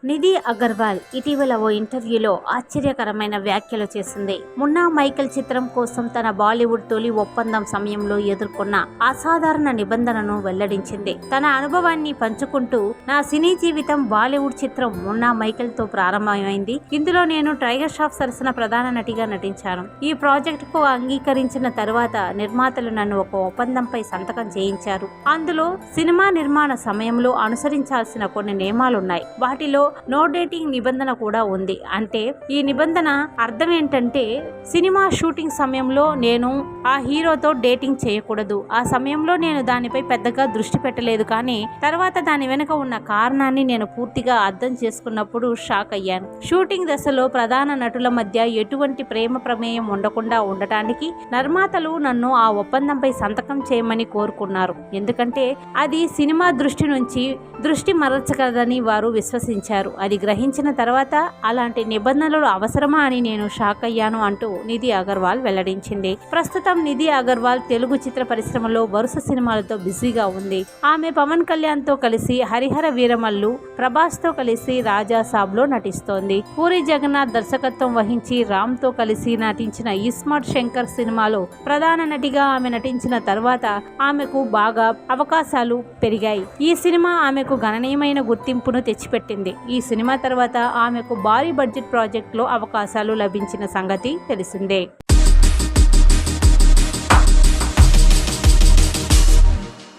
నిధి అగర్వాల్ ఇటీవల ఓ ఇంటర్వ్యూలో ఆశ్చర్యకరమైన వ్యాఖ్యలు చేసింది. మున్నా మైకేల్ చిత్రం కోసం తన బాలీవుడ్ తొలి ఒప్పందం సమయంలో ఎదుర్కొన్న అసాధారణ నిబంధనను వెల్లడించింది. తన అనుభవాన్ని పంచుకుంటూ, నా సినీ జీవితం బాలీవుడ్ చిత్రం మున్నా మైకేల్ తో ప్రారంభమైంది. ఇందులో నేను టైగర్ ష్రాఫ్ సరసన ప్రధాన నటిగా నటించాను. ఈ ప్రాజెక్టుకు అంగీకరించిన తర్వాత నిర్మాతలు నన్ను ఒక ఒప్పందంపై సంతకం చేయించారు. అందులో సినిమా నిర్మాణ సమయంలో అనుసరించాల్సిన కొన్ని నియమాలున్నాయి. వాటిలో నో డేటింగ్ నిబంధన కూడా ఉంది. అంటే ఈ నిబంధన అర్థం ఏంటంటే, సినిమా షూటింగ్ సమయంలో నేను ఆ హీరోతో డేటింగ్ చేయకూడదు. ఆ సమయంలో నేను దానిపై పెద్దగా దృష్టి పెట్టలేదు, కానీ తర్వాత దాని వెనుక ఉన్న కారణాన్ని నేను పూర్తిగా అర్థం చేసుకున్నప్పుడు షాక్ అయ్యాను. షూటింగ్ దశలో ప్రధాన నటుల మధ్య ఎటువంటి ప్రేమ ప్రమేయం ఉండకుండా ఉండటానికి నిర్మాతలు నన్ను ఆ ఒప్పందంపై సంతకం చేయమని కోరుకున్నారు. ఎందుకంటే అది సినిమా దృష్టి నుంచి దృష్టి మరల్చగలదని వారు విశ్వసించారు. అది గ్రహించిన తర్వాత అలాంటి నిబంధనలు అవసరమా అని నేను షాక్ అయ్యాను అంటూ నిధి అగర్వాల్ వెల్లడించింది. ప్రస్తుతం నిధి అగర్వాల్ తెలుగు చిత్ర పరిశ్రమలో వరుస సినిమాలతో బిజీగా ఉంది. ఆమె పవన్ కళ్యాణ్ తో కలిసి హరిహర వీరమల్లు, ప్రభాస్ తో కలిసి రాజా సాబ్ లో నటిస్తోంది. పూరి జగన్నాథ్ దర్శకత్వం వహించి రామ్ తో కలిసి నటించిన ఇస్మార్ట్ శంకర్ సినిమాలో ప్రధాన నటిగా ఆమె నటించిన తర్వాత ఆమెకు బాగా అవకాశాలు పెరిగాయి. ఈ సినిమా ఆమెకు గణనీయమైన గుర్తింపును తెచ్చిపెట్టింది. ఈ సినిమా తర్వాత ఆమెకు భారీ బడ్జెట్ ప్రాజెక్టులో అవకాశాలు లభించిన సంగతి తెలిసిందే.